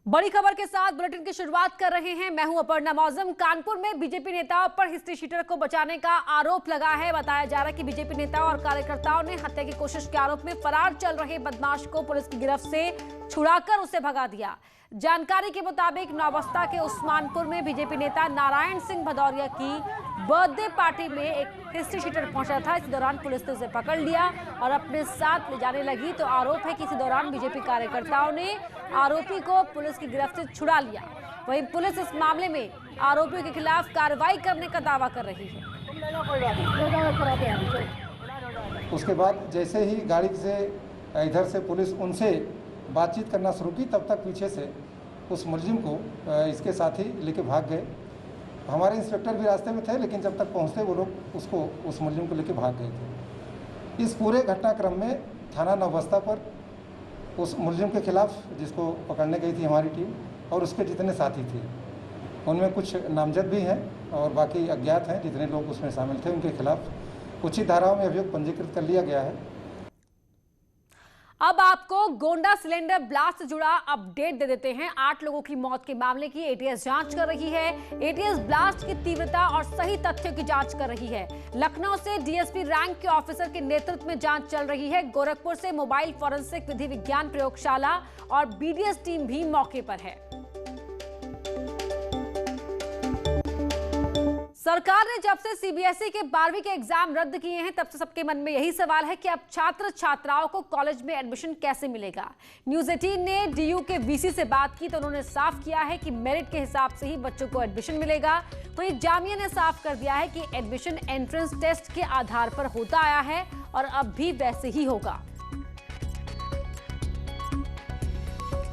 बड़ी खबर के साथ बुलेटिन की शुरुआत कर रहे हैं। मैं हूं अपर्णा मौजम। कानपुर में बीजेपी नेताओं पर हिस्ट्री शीटर को बचाने का आरोप लगा है। बताया जा रहा है कि बीजेपी नेताओं और कार्यकर्ताओं ने हत्या की कोशिश के आरोप में फरार चल रहे बदमाश को पुलिस की गिरफ्त से छुड़ाकर उसे भगा दिया। जानकारी के मुताबिक नौबस्ता के उस्मानपुर में बीजेपी नेता नारायण सिंह भदौरिया की बर्थडे पार्टी में एक हिस्ट्री शीटर पहुंचा था। इस दौरान पुलिस ने उसे पकड़ लिया और अपने साथ ले जाने लगी। तो आरोप है कि इसी दौरान बीजेपी कार्यकर्ताओं ने आरोपी को पुलिस की गिरफ्त से छुड़ा लिया। वहीं पुलिस इस मामले में आरोपियों के खिलाफ कार्रवाई करने का दावा कर रही है। उसके बाद जैसे ही गाड़ी से इधर से पुलिस उनसे बातचीत करना शुरू की, तब तक पीछे से उस मुलजिम को इसके साथी लेके भाग गए। हमारे इंस्पेक्टर भी रास्ते में थे, लेकिन जब तक पहुंचते वो लोग उस मुलजिम को लेके भाग गए थे। इस पूरे घटनाक्रम में थाना नौबस्ता पर उस मुलजिम के खिलाफ, जिसको पकड़ने गई थी हमारी टीम, और उसके जितने साथी थे, उनमें कुछ नामजद भी हैं और बाकी अज्ञात हैं। जितने लोग उसमें शामिल थे उनके खिलाफ उचित धाराओं में अभियोग पंजीकृत कर लिया गया है। अब आपको गोंडा सिलेंडर ब्लास्ट से जुड़ा अपडेट दे देते हैं। 8 लोगों की मौत के मामले की एटीएस जांच कर रही है। एटीएस ब्लास्ट की तीव्रता और सही तथ्यों की जांच कर रही है। लखनऊ से डीएसपी रैंक के ऑफिसर के नेतृत्व में जांच चल रही है। गोरखपुर से मोबाइल फॉरेंसिक विधि विज्ञान प्रयोगशाला और बीडीएस टीम भी मौके पर है। सरकार ने जब से सीबीएसई के 12वीं के एग्जाम रद्द किए हैं, तब से सबके मन में यही सवाल है कि अब छात्र छात्राओं को कॉलेज में एडमिशन कैसे मिलेगा। न्यूज़ 18 ने डीयू के वीसी से बात की तो उन्होंने साफ किया है कि मेरिट के हिसाब से ही बच्चों को एडमिशन मिलेगा। तो ये जामिया ने साफ कर दिया है कि एडमिशन एंट्रेंस टेस्ट के आधार पर होता आया है और अब भी वैसे ही होगा।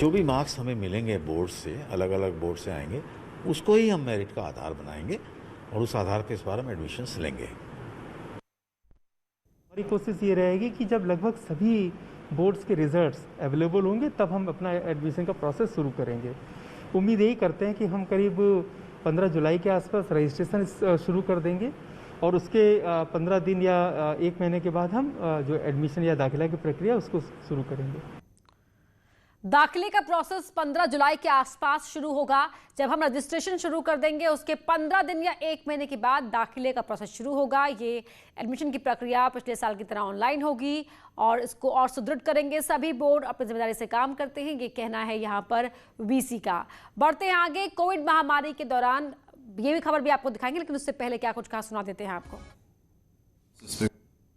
जो भी मार्क्स हमें मिलेंगे बोर्ड से, अलग अलग बोर्ड से आएंगे, उसको ही हम मेरिट का आधार बनाएंगे और उस आधार पे इस बार हम एडमिशन्स लेंगे। हमारी कोशिश ये रहेगी कि जब लगभग सभी बोर्ड्स के रिजल्ट्स अवेलेबल होंगे तब हम अपना एडमिशन का प्रोसेस शुरू करेंगे। उम्मीद यही करते हैं कि हम करीब 15 जुलाई के आसपास रजिस्ट्रेशन शुरू कर देंगे और उसके 15 दिन या 1 महीने के बाद हम जो एडमिशन या दाखिला की प्रक्रिया उसको शुरू करेंगे। दाखिले का प्रोसेस 15 जुलाई के आसपास शुरू होगा। जब हम रजिस्ट्रेशन शुरू कर देंगे उसके 15 दिन या 1 महीने के बाद दाखिले का प्रोसेस शुरू होगा। ये एडमिशन की प्रक्रिया पिछले साल की तरह ऑनलाइन होगी और इसको और सुदृढ़ करेंगे। सभी बोर्ड अपनी जिम्मेदारी से काम करते हैं, ये कहना है यहाँ पर वीसी का। बढ़ते हैं आगे। कोविड महामारी के दौरान ये भी खबर भी आपको दिखाएंगे, लेकिन उससे पहले क्या कुछ कहा सुना देते हैं आपको।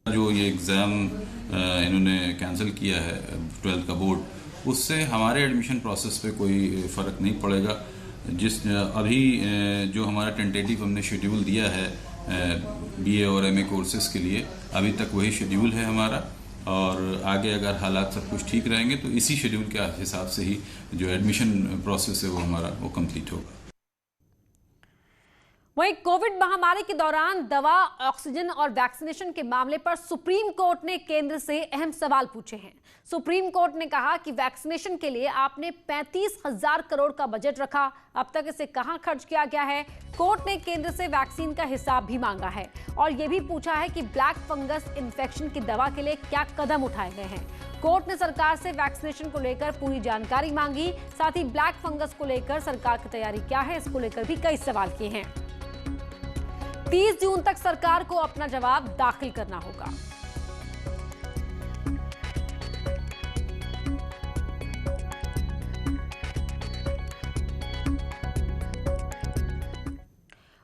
जो ये एग्ज़ाम इन्होंने कैंसिल किया है 12th का बोर्ड, उससे हमारे एडमिशन प्रोसेस पे कोई फ़र्क नहीं पड़ेगा। अभी जो हमारा टेंटेटिव हमने शेड्यूल दिया है बीए और एमए कोर्सेज़ के लिए, अभी तक वही शेड्यूल है हमारा और आगे अगर हालात सब कुछ ठीक रहेंगे तो इसी शेड्यूल के हिसाब से ही जो एडमिशन प्रोसेस है वो हमारा कंप्लीट होगा। वहीं कोविड महामारी के दौरान दवा, ऑक्सीजन और वैक्सीनेशन के मामले पर सुप्रीम कोर्ट ने केंद्र से अहम सवाल पूछे हैं। सुप्रीम कोर्ट ने कहा कि वैक्सीनेशन के लिए आपने 35,000 करोड़ का बजट रखा, अब तक इसे कहां खर्च किया गया है। कोर्ट ने केंद्र से वैक्सीन का हिसाब भी मांगा है और यह भी पूछा है कि ब्लैक फंगस इन्फेक्शन की दवा के लिए क्या कदम उठाए गए हैं। कोर्ट ने सरकार से वैक्सीनेशन को लेकर पूरी जानकारी मांगी। साथ ही ब्लैक फंगस को लेकर सरकार की तैयारी क्या है, इसको लेकर भी कई सवाल किए हैं। 30 जून तक सरकार को अपना जवाब दाखिल करना होगा।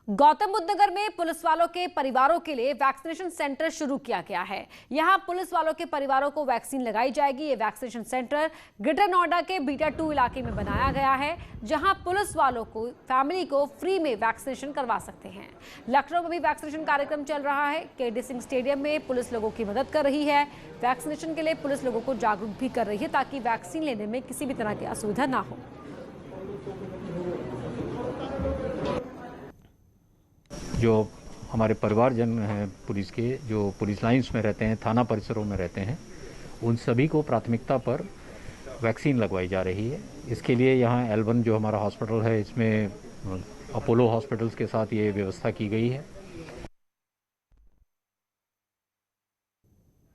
गौतम बुद्ध नगर में पुलिस वालों के परिवारों के लिए वैक्सीनेशन सेंटर शुरू किया गया है। यहां पुलिस वालों के परिवारों को वैक्सीन लगाई जाएगी। ये वैक्सीनेशन सेंटर ग्रेटर नोएडा के बीटा 2 इलाके में बनाया गया है, जहां पुलिस वालों को फैमिली को फ्री में वैक्सीनेशन करवा सकते हैं। लखनऊ में भी वैक्सीनेशन कार्यक्रम चल रहा है। केडी सिंह स्टेडियम में पुलिस लोगों की मदद कर रही है। वैक्सीनेशन के लिए पुलिस लोगों को जागरूक भी कर रही है ताकि वैक्सीन लेने में किसी भी तरह की असुविधा ना हो। जो हमारे परिवारजन हैं पुलिस के, जो पुलिस लाइंस में रहते हैं, थाना परिसरों में रहते हैं, उन सभी को प्राथमिकता पर वैक्सीन लगवाई जा रही है। इसके लिए यहाँ L1 जो हमारा हॉस्पिटल है, इसमें अपोलो हॉस्पिटल्स के साथ ये व्यवस्था की गई है।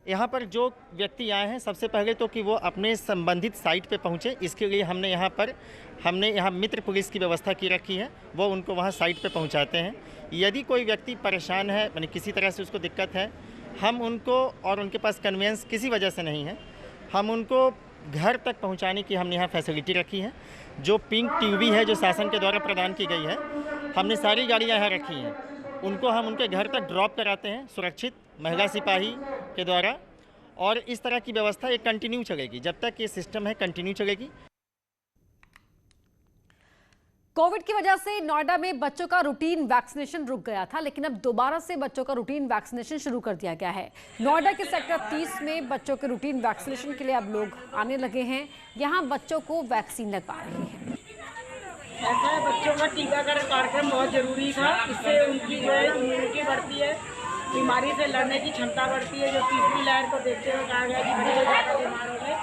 यहाँ पर जो व्यक्ति आए हैं सबसे पहले तो कि वो अपने संबंधित साइट पे पहुँचे, इसके लिए हमने यहाँ मित्र पुलिस की व्यवस्था की रखी है, वो उनको वहाँ साइट पे पहुँचाते हैं। यदि कोई व्यक्ति परेशान है, यानी किसी तरह से उसको दिक्कत है, हम उनको, और उनके पास कन्वेंस किसी वजह से नहीं है, हम उनको घर तक पहुँचाने की हमने यहाँ फैसिलिटी रखी है। जो पिंक ट्यूबी है जो शासन के द्वारा प्रदान की गई है, हमने सारी गाड़ियाँ यहाँ रखी हैं, उनको हम उनके घर तक ड्रॉप कराते हैं सुरक्षित महिला सिपाही के द्वारा। और इस तरह की व्यवस्था ये कंटिन्यू चलेगी, जब तक ये सिस्टम है कंटिन्यू चलेगी। कोविड की वजह से नोएडा में बच्चों का रूटीन वैक्सीनेशन रुक गया था, लेकिन अब दोबारा से बच्चों का रूटीन वैक्सीनेशन शुरू कर दिया गया है। नोएडा के सेक्टर 30 में बच्चों के रूटीन वैक्सीनेशन के लिए अब लोग आने लगे हैं। यहाँ बच्चों को वैक्सीन लगवा रहे हैं। ऐसा है, बच्चों का टीकाकरण कार्यक्रम बहुत जरूरी था। इससे उनकी जो है इम्यूनिटी बढ़ती है, बीमारी से लड़ने की क्षमता बढ़ती है। जो तीसरी लहर को देखते हुए कहा गया कि बच्चे ज़्यादा बीमार हो गए,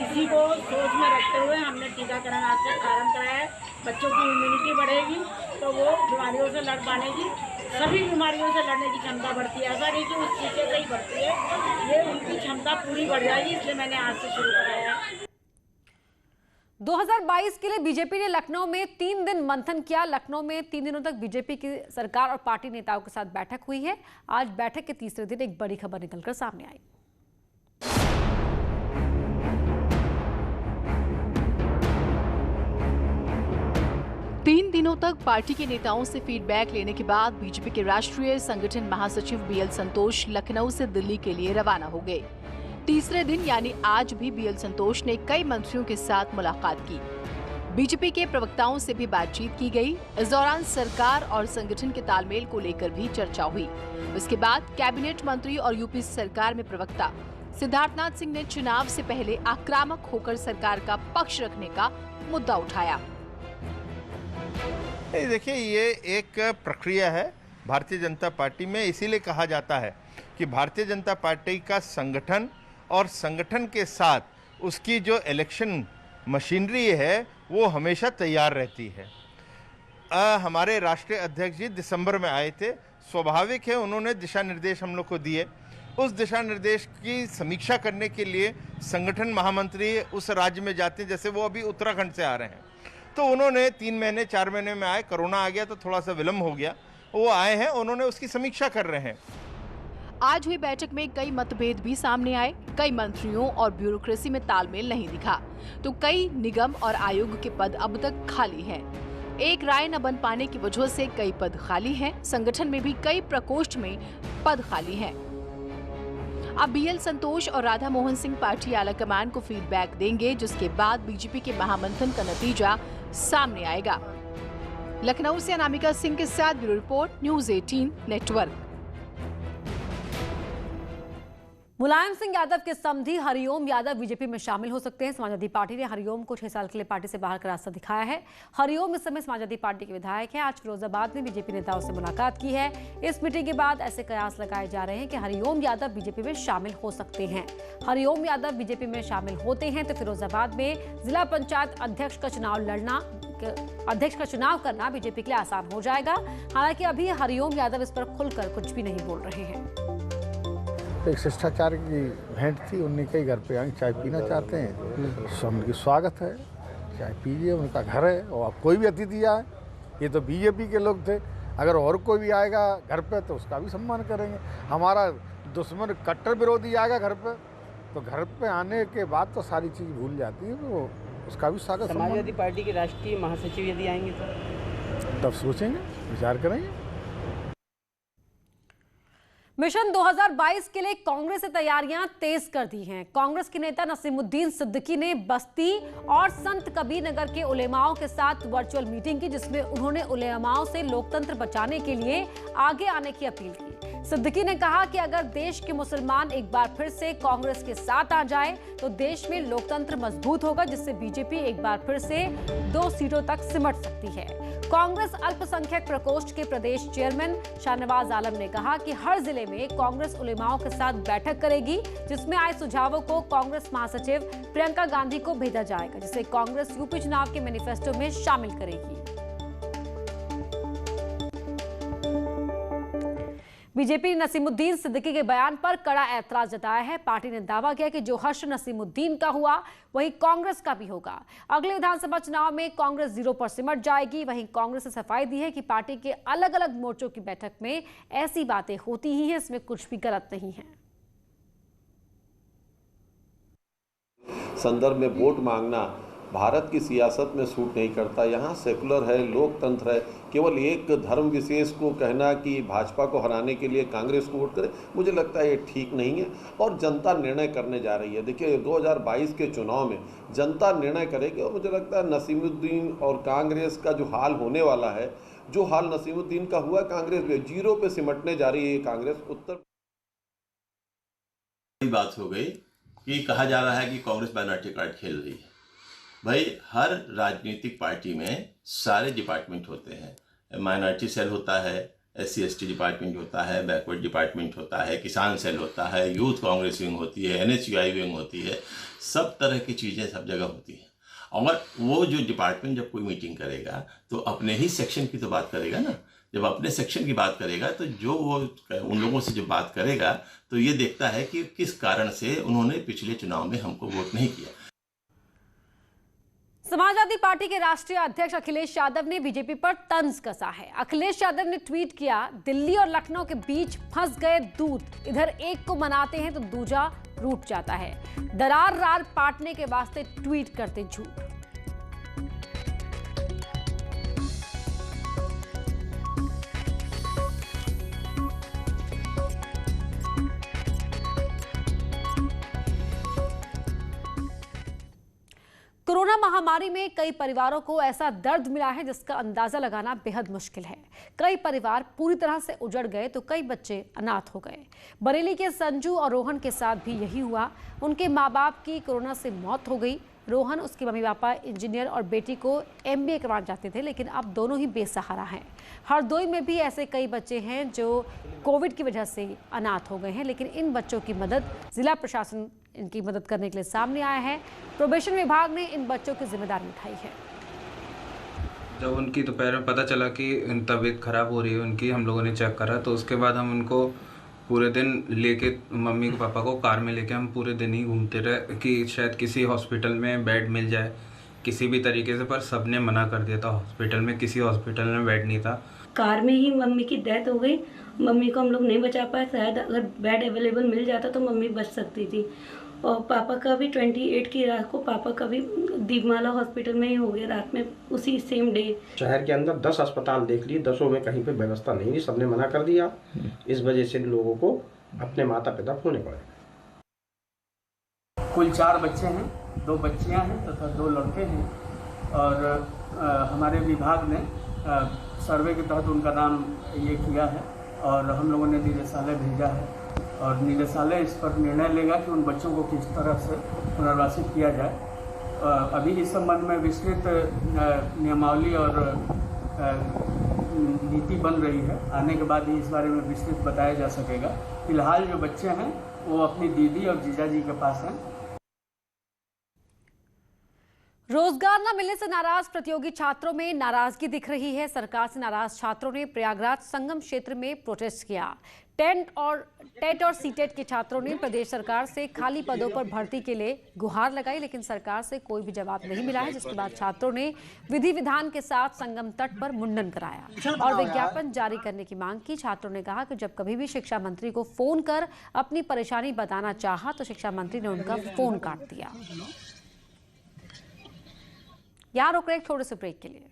इसी को सोच में रखते हुए हमने टीकाकरण आज से प्रारंभ कराया है। बच्चों की इम्यूनिटी बढ़ेगी तो वो बीमारियों से लड़ पाएगी, सभी बीमारियों से लड़ने की क्षमता बढ़ती है। ऐसा नहीं कि उस टीके से ही बढ़ती है, ये उनकी क्षमता पूरी बढ़ जाएगी, इसलिए मैंने आज से शुरू कराया है। 2022 के लिए बीजेपी ने लखनऊ में 3 दिन मंथन किया। लखनऊ में 3 दिनों तक बीजेपी की सरकार और पार्टी नेताओं के साथ बैठक हुई है। आज बैठक के तीसरे दिन एक बड़ी खबर निकलकर सामने आई। तीन दिनों तक पार्टी के नेताओं से फीडबैक लेने के बाद बीजेपी के राष्ट्रीय संगठन महासचिव बीएल संतोष लखनऊ से दिल्ली के लिए रवाना हो गए। तीसरे दिन यानी आज भी बीएल संतोष ने कई मंत्रियों के साथ मुलाकात की। बीजेपी के प्रवक्ताओं से भी बातचीत की गई। इस दौरान सरकार और संगठन के तालमेल को लेकर भी चर्चा हुई। इसके बाद कैबिनेट मंत्री और यूपी सरकार में प्रवक्ता सिद्धार्थनाथ सिंह ने चुनाव से पहले आक्रामक होकर सरकार का पक्ष रखने का मुद्दा उठाया। देखिए, ये एक प्रक्रिया है भारतीय जनता पार्टी में। इसीलिए कहा जाता है कि भारतीय जनता पार्टी का संगठन और संगठन के साथ उसकी जो इलेक्शन मशीनरी है वो हमेशा तैयार रहती है। हमारे राष्ट्रीय अध्यक्ष जी दिसंबर में आए थे। स्वाभाविक है, उन्होंने दिशा निर्देश हम लोग को दिए। उस दिशा निर्देश की समीक्षा करने के लिए संगठन महामंत्री उस राज्य में जाते हैं। जैसे वो अभी उत्तराखंड से आ रहे हैं, तो उन्होंने 3 महीने 4 महीने में आए, कोरोना आ गया तो थोड़ा सा विलम्ब हो गया। वो आए हैं, उन्होंने उसकी समीक्षा कर रहे हैं। आज हुई बैठक में कई मतभेद भी सामने आए। कई मंत्रियों और ब्यूरोक्रेसी में तालमेल नहीं दिखा, तो कई निगम और आयोग के पद अब तक खाली हैं। एक राय न बन पाने की वजह से कई पद खाली हैं। संगठन में भी कई प्रकोष्ठ में पद खाली हैं। अब बीएल संतोष और राधा मोहन सिंह पार्टी आलाकमान को फीडबैक देंगे, जिसके बाद बीजेपी के महामंथन का नतीजा सामने आएगा। लखनऊ से अनामिका सिंह के साथ bureau report, news 18 network. Mulayam Singh Yadav के समधी हरिओम यादव बीजेपी में शामिल हो सकते हैं। समाजवादी पार्टी ने हरिओम को 6 साल के लिए पार्टी से बाहर का रास्ता दिखाया है। हरिओम इस समय समाजवादी पार्टी के विधायक हैं। आज फिरोजाबाद में बीजेपी नेताओं से मुलाकात की है। इस मीटिंग के बाद ऐसे कयास लगाए जा रहे हैं कि हरिओम यादव बीजेपी में शामिल हो सकते हैं। हरिओम यादव बीजेपी में शामिल होते हैं तो फिरोजाबाद में जिला पंचायत अध्यक्ष का चुनाव करना बीजेपी के लिए आसान हो जाएगा। हालांकि अभी हरिओम यादव इस पर खुलकर कुछ भी नहीं बोल रहे हैं। एक शिष्टाचार की भेंट थी, उन्हीं के घर पे आए, चाय पीना चाहते हैं, उनकी स्वागत है, चाय पीजिए, उनका घर है। और अब कोई भी अतिथि आए, ये तो बीजेपी के लोग थे, अगर और कोई भी आएगा घर पे तो उसका भी सम्मान करेंगे। हमारा दुश्मन कट्टर विरोधी आएगा घर पे, तो घर पे आने के बाद तो सारी चीज़ भूल जाती है, तो उसका भी स्वागत। समाजवादी पार्टी के राष्ट्रीय महासचिव यदि आएंगे तो तब सोचेंगे, विचार करेंगे। मिशन 2022 के लिए कांग्रेस ने तैयारियां तेज कर दी हैं। कांग्रेस के नेता नसीमुद्दीन सिद्दीकी ने बस्ती और संत कबीर नगर के उलेमाओं के साथ वर्चुअल मीटिंग की, जिसमें उन्होंने उलेमाओं से लोकतंत्र बचाने के लिए आगे आने की अपील की। सिद्दीकी ने कहा कि अगर देश के मुसलमान एक बार फिर से कांग्रेस के साथ आ जाए तो देश में लोकतंत्र मजबूत होगा, जिससे बीजेपी एक बार फिर से 2 सीटों तक सिमट सकती है। कांग्रेस अल्पसंख्यक प्रकोष्ठ के प्रदेश चेयरमैन शाहनवाज आलम ने कहा कि हर जिले में कांग्रेस उलेमाओं के साथ बैठक करेगी, जिसमें आए सुझावों को कांग्रेस महासचिव प्रियंका गांधी को भेजा जाएगा, जिसे कांग्रेस यूपी चुनाव के मैनिफेस्टो में शामिल करेगी। बीजेपी ने नसीमुद्दीन सिद्दीकी के बयान पर कड़ा ऐतराज जताया है। पार्टी ने दावा किया कि जो हश्र नसीमुद्दीन का हुआ वहीं कांग्रेस का भी होगा। अगले विधानसभा चुनाव में कांग्रेस 0 पर सिमट जाएगी। वहीं कांग्रेस ने सफाई दी है कि पार्टी के अलग अलग मोर्चों की बैठक में ऐसी बातें होती ही हैं, इसमें कुछ भी गलत नहीं है। संदर्भ में वोट मांगना भारत की सियासत में सूट नहीं करता। यहाँ सेकुलर है, लोकतंत्र है। केवल एक धर्म विशेष को कहना कि भाजपा को हराने के लिए कांग्रेस को वोट करे, मुझे लगता है ये ठीक नहीं है और जनता निर्णय करने जा रही है। देखिए 2022 के चुनाव में जनता निर्णय करेगी और मुझे लगता है नसीमुद्दीन और कांग्रेस का जो हाल होने वाला है, जो हाल नसीमुद्दीन का हुआ, कांग्रेस भी 0 पे सिमटने जा रही है। कांग्रेस उत्तर बात हो गई कि कहा जा रहा है कि कांग्रेस माइनॉरिटी कार्ड खेल रही है। भाई हर राजनीतिक पार्टी में सारे डिपार्टमेंट होते हैं। माइनॉरिटी सेल होता है, SC/ST डिपार्टमेंट होता है, बैकवर्ड डिपार्टमेंट होता है, किसान सेल होता है, यूथ कांग्रेस विंग होती है, NHUI विंग होती है। सब तरह की चीज़ें सब जगह होती हैं। और वो जो डिपार्टमेंट जब कोई मीटिंग करेगा तो अपने ही सेक्शन की तो बात करेगा ना। जब अपने सेक्शन की बात करेगा तो जो वो उन लोगों से जब बात करेगा तो ये देखता है कि किस कारण से उन्होंने पिछले चुनाव में हमको वोट नहीं किया। समाजवादी पार्टी के राष्ट्रीय अध्यक्ष अखिलेश यादव ने बीजेपी पर तंज कसा है। अखिलेश यादव ने ट्वीट किया, दिल्ली और लखनऊ के बीच फंस गए दूत, इधर एक को मनाते हैं तो दूजा रूठ जाता है। दरार रार पाटने के वास्ते ट्वीट करते झूठ। कोरोना महामारी में कई परिवारों को ऐसा दर्द मिला है जिसका अंदाजा लगाना बेहद मुश्किल है। कई परिवार पूरी तरह से उजड़ गए तो कई बच्चे अनाथ हो गए। बरेली के संजू और रोहन के साथ भी यही हुआ। उनके माँ बाप की कोरोना से मौत हो गई। रोहन, उसके मम्मी पापा इंजीनियर और बेटी को MBA करवाना चाहते थे, लेकिन अब दोनों ही बेसहारा हैं। हरदोई में भी ऐसे कई बच्चे हैं जो कोविड की वजह से अनाथ हो गए हैं, लेकिन इन बच्चों की मदद जिला प्रशासन इनकी मदद करने के लिए सामने आया है। प्रोबेशन विभाग ने इन बच्चों की जिम्मेदारी उठाई है। जब उनकी दोपहर में पता चला कि तबीयत खराब हो रही है उनकी, हम लोगों ने चेक करा तो उसके बाद हम उनको पूरे दिन लेके, मम्मी के पापा को कार में लेके हम पूरे दिन ही घूमते रहे कि शायद किसी हॉस्पिटल में बेड मिल जाए किसी भी तरीके से, पर सबने मना कर दिया था। हॉस्पिटल में किसी हॉस्पिटल में बेड नहीं था। कार में ही मम्मी की डेथ हो गई। मम्मी को हम लोग नहीं बचा पाए। शायद अगर बेड अवेलेबल मिल जाता तो मम्मी बच सकती थी। और पापा का भी 28 की रात को पापा का भी दीपमाला हॉस्पिटल में ही हो गया, रात में उसी सेम डे। शहर के अंदर 10 अस्पताल देख लिए, 10 में कहीं पे व्यवस्था नहीं थी, सबने मना कर दिया। इस वजह से लोगों को अपने माता पिता खोने पड़े। कुल 4 बच्चे हैं, 2 बच्चियां हैं तथा 2 लड़के हैं। और हमारे विभाग ने सर्वे के तहत उनका नाम ये किया है और हम लोगों ने निदेशालय भेजा है और निदेशालय इस पर निर्णय लेगा कि उन बच्चों को किस तरह से पुनर्वासित किया जाए। अभी इस संबंध में विस्तृत नियमावली और नीति बन रही है। आने के बाद ही इस बारे में विस्तृत बताया जा सकेगा। फिलहाल जो बच्चे हैं वो अपनी दीदी और जीजा जी के पास हैं। रोजगार न मिलने से नाराज प्रतियोगी छात्रों में नाराजगी दिख रही है। सरकार से नाराज छात्रों ने प्रयागराज संगम क्षेत्र में प्रोटेस्ट किया। टेट और सीटेट के छात्रों ने प्रदेश सरकार से खाली पदों पर भर्ती के लिए गुहार लगाई, लेकिन सरकार से कोई भी जवाब नहीं मिला है। जिसके बाद छात्रों ने विधि विधान के साथ संगम तट पर मुंडन कराया और विज्ञापन जारी करने की मांग की। छात्रों ने कहा कि जब कभी भी शिक्षा मंत्री को फोन कर अपनी परेशानी बताना चाहा तो शिक्षा मंत्री ने उनका फोन काट दिया। यहाँ रुक रहे एक छोटे से ब्रेक के लिए।